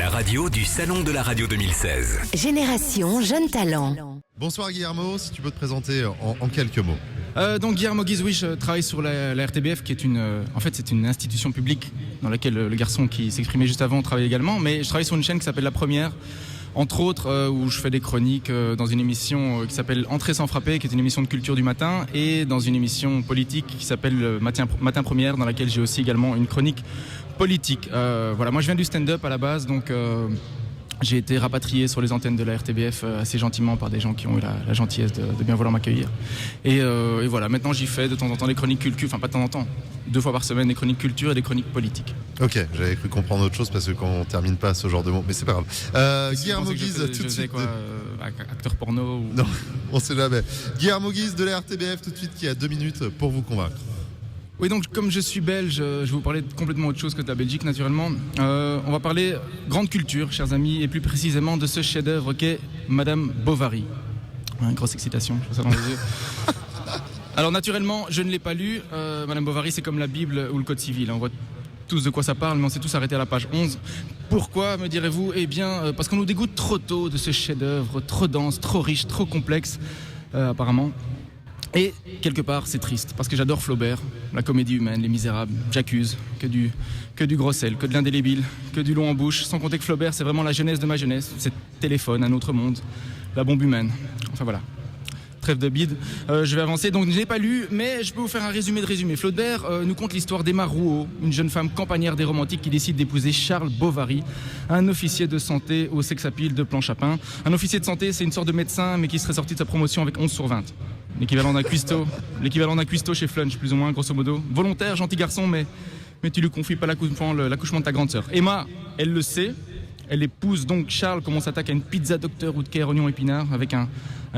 La radio du Salon de la Radio 2016. Génération Jeune Talent. Bonsoir Guillermo, si tu peux te présenter en quelques mots. Donc Guillermo Guise, oui, je travaille sur la RTBF qui est c'est une institution publique dans laquelle le garçon qui s'exprimait juste avant travaille également, mais je travaille sur une chaîne qui s'appelle La Première, entre autres où je fais des chroniques dans une émission qui s'appelle Entrée sans frapper, qui est une émission de culture du matin, et dans une émission politique qui s'appelle Matin Première, dans laquelle j'ai aussi également une chronique politique. Voilà, moi je viens du stand-up à la base, donc j'ai été rapatrié sur les antennes de la RTBF assez gentiment par des gens qui ont eu la gentillesse de bien vouloir m'accueillir. Et voilà, maintenant j'y fais de temps en temps des chroniques culture, enfin pas de temps en temps, 2 fois par semaine des chroniques culture et des chroniques politiques. Ok, j'avais cru comprendre autre chose parce que quand on termine pas ce genre de mots, mais c'est pas grave. Guillermo Guise, tout de suite. Acteur porno ou... Non, on sait jamais. Guillermo Guise de la RTBF, tout de suite, qui a 2 minutes pour vous convaincre. Oui, donc comme je suis belge, je vais vous parler de complètement autre chose que de la Belgique naturellement. On va parler grande culture, chers amis, et plus précisément de ce chef-d'œuvre qu'est Madame Bovary. Grosse excitation, je vois ça dans les yeux. Alors naturellement, je ne l'ai pas lu. Madame Bovary, c'est comme la Bible ou le Code civil. On voit tous de quoi ça parle, mais on s'est tous arrêtés à la page 11. Pourquoi, me direz-vous ? Eh bien, parce qu'on nous dégoûte trop tôt de ce chef-d'œuvre, trop dense, trop riche, trop complexe, apparemment. Et quelque part, c'est triste, parce que j'adore Flaubert, la comédie humaine, Les Misérables, J'accuse, que du gros sel, que de l'indélébile, que du long en bouche, sans compter que Flaubert, c'est vraiment la jeunesse de ma jeunesse, c'est Téléphone, Un autre monde, la bombe humaine, enfin voilà. Trêve de bide, je vais avancer, donc je n'ai pas lu, mais je peux vous faire un résumé de résumé. Flaubert nous conte l'histoire d'Emma Rouault, une jeune femme campagnarde et romantique qui décide d'épouser Charles Bovary, un officier de santé au sex-appeal de Planchapin. Un officier de santé, c'est une sorte de médecin, mais qui serait sorti de sa promotion avec 11 sur 20. L'équivalent d'un cuistot chez Flunch, plus ou moins, grosso modo. Volontaire, gentil garçon, mais tu lui confies pas l'accouchement de ta grande sœur. Emma, elle le sait. Elle épouse donc Charles, comme on s'attaque à une pizza docteur ou de Caire, oignon épinard, avec un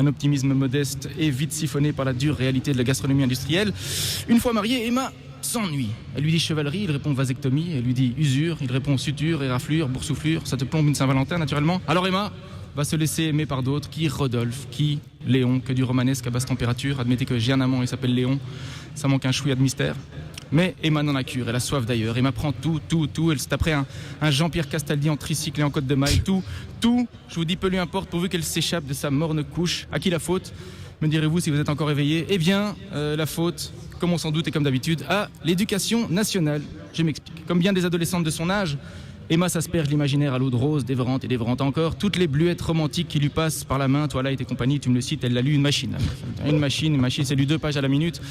optimisme modeste et vite siphonné par la dure réalité de la gastronomie industrielle. Une fois mariée, Emma s'ennuie. Elle lui dit chevalerie, il répond vasectomie. Elle lui dit usure, il répond suture, éraflure, boursouflure. Ça te plombe une Saint-Valentin, naturellement. Alors Emma va se laisser aimer par d'autres, qui Rodolphe, qui Léon, que du romanesque à basse température. Admettez que j'ai un amant, il s'appelle Léon. Ça manque un chouïa de mystère. Mais Emma n'en a cure, elle a soif d'ailleurs. Emma prend tout. Elle s'est après un Jean-Pierre Castaldi en tricycle et en côte de maille. Tout, je vous dis peu lui importe pourvu qu'elle s'échappe de sa morne couche. À qui la faute ? Me direz-vous si vous êtes encore éveillé ? Eh bien, la faute, comme on s'en doute et comme d'habitude, à l'éducation nationale. Je m'explique. Comme bien des adolescentes de son âge, Emma s'asperge l'imaginaire à l'eau de rose, dévorante et dévorante encore. Toutes les bluettes romantiques qui lui passent par la main, Twilight et compagnie, tu me le cites, elle l'a lu, une machine, c'est du 2 pages à la minute.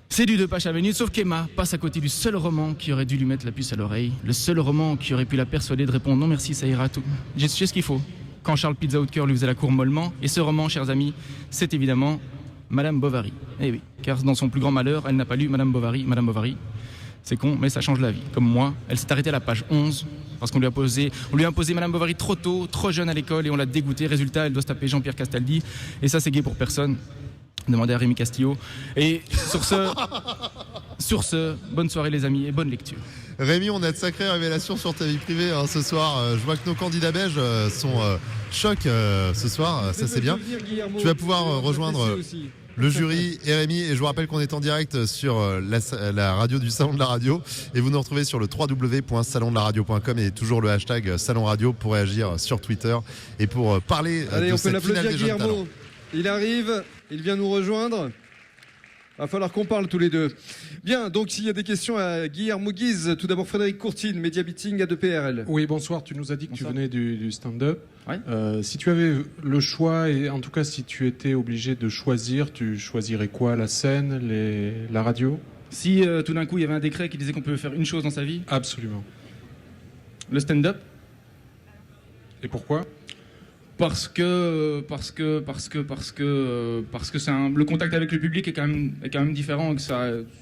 C'est du 2 pages à la minute, sauf qu'Emma passe à côté du seul roman qui aurait dû lui mettre la puce à l'oreille, le seul roman qui aurait pu la persuader de répondre non merci, ça ira tout. J'ai ce qu'il faut. Quand Charles Pizza Haut de Cœur lui faisait la cour mollement, et ce roman, chers amis, c'est évidemment Madame Bovary. Eh oui, car dans son plus grand malheur, elle n'a pas lu Madame Bovary. C'est con, mais ça change la vie. Comme moi, elle s'est arrêtée à la page 11 parce qu'on lui a imposé Madame Bovary trop tôt, trop jeune à l'école et on l'a dégoûtée. Résultat, elle doit se taper Jean-Pierre Castaldi et ça c'est gai pour personne. Demandez à Rémi Castillo. Et sur ce, bonne soirée les amis et bonne lecture. Rémi, on a de sacrées révélations sur ta vie privée ce soir. Je vois que nos candidats belges sont chocs ce soir, ça c'est bien. Tu vas pouvoir rejoindre le jury et Rémi, et je vous rappelle qu'on est en direct sur la radio du Salon de la Radio et vous nous retrouvez sur le www.salondelaradio.com et toujours le hashtag Salon Radio pour réagir sur Twitter et pour parler de cette finale des jeunes talents. Il arrive, il vient nous rejoindre. Va falloir qu'on parle tous les deux. Bien, donc s'il y a des questions à Guillermo Guise, tout d'abord Frédéric Courtine, Média Beating A2PRL. Oui, bonsoir, tu nous as dit que tu venais du stand-up. Ouais. Si tu avais le choix, et en tout cas si tu étais obligé de choisir, tu choisirais quoi ? La scène, la radio ? Si tout d'un coup il y avait un décret qui disait qu'on pouvait faire une chose dans sa vie, Absolument. le stand-up. Et pourquoi ? Parce que le contact avec le public est quand même différent et que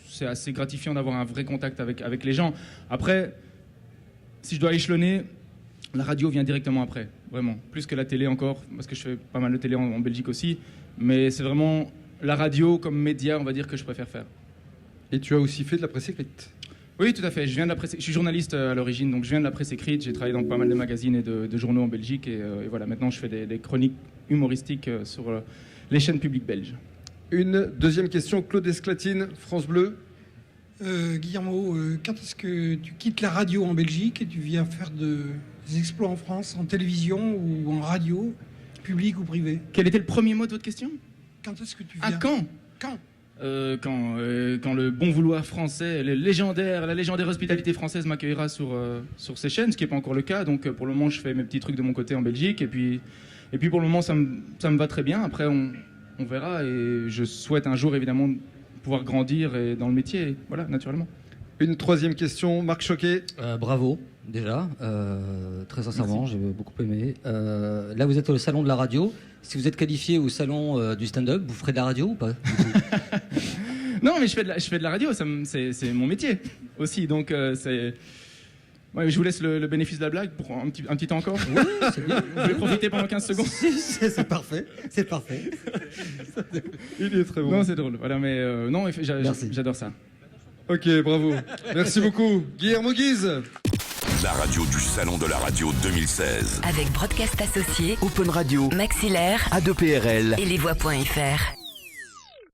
c'est assez gratifiant d'avoir un vrai contact avec les gens. Après, si je dois échelonner, la radio vient directement après, vraiment. Plus que la télé encore, parce que je fais pas mal de télé en Belgique aussi. Mais c'est vraiment la radio comme média, on va dire, que je préfère faire. Et tu as aussi fait de la presse écrite. Oui, tout à fait. Je suis journaliste à l'origine, donc je viens de la presse écrite. J'ai travaillé dans pas mal de magazines et de journaux en Belgique. Et voilà, maintenant je fais des chroniques humoristiques sur les chaînes publiques belges. Une deuxième question, Claude Esclatine, France Bleu. Guillermo, quand est-ce que tu quittes la radio en Belgique et tu viens faire des exploits en France, en télévision ou en radio, public ou privé? Quel était le premier mot de votre question? Quand est-ce que tu viens? Ah, quand? Quand Quand le bon vouloir français, la légendaire hospitalité française m'accueillera sur ces chaînes, ce qui n'est pas encore le cas. Donc pour le moment, je fais mes petits trucs de mon côté en Belgique. Et puis pour le moment, ça me va très bien. Après, on verra. Et je souhaite un jour, évidemment, pouvoir grandir dans le métier. Voilà, naturellement. Une troisième question, Marc Choquet. Bravo, déjà. Très sincèrement, j'ai beaucoup aimé. Là, vous êtes au salon de la radio. Si vous êtes qualifié au salon du stand-up, vous ferez de la radio ou pas? Non, mais je fais de la radio. C'est mon métier aussi. Donc, ouais, je vous laisse le bénéfice de la blague pour un petit temps encore. Oui, c'est bien. Vous voulez profiter pendant 15 secondes? C'est parfait. C'est parfait. Il est très bon. Non, c'est drôle. Voilà, mais non, Merci. j'adore ça. Ok, bravo. Merci beaucoup. Guillermo Guise. La radio du Salon de la Radio 2016. Avec Broadcast Associés, Open Radio, Maxillaire A2PRL. et lesvoix.fr.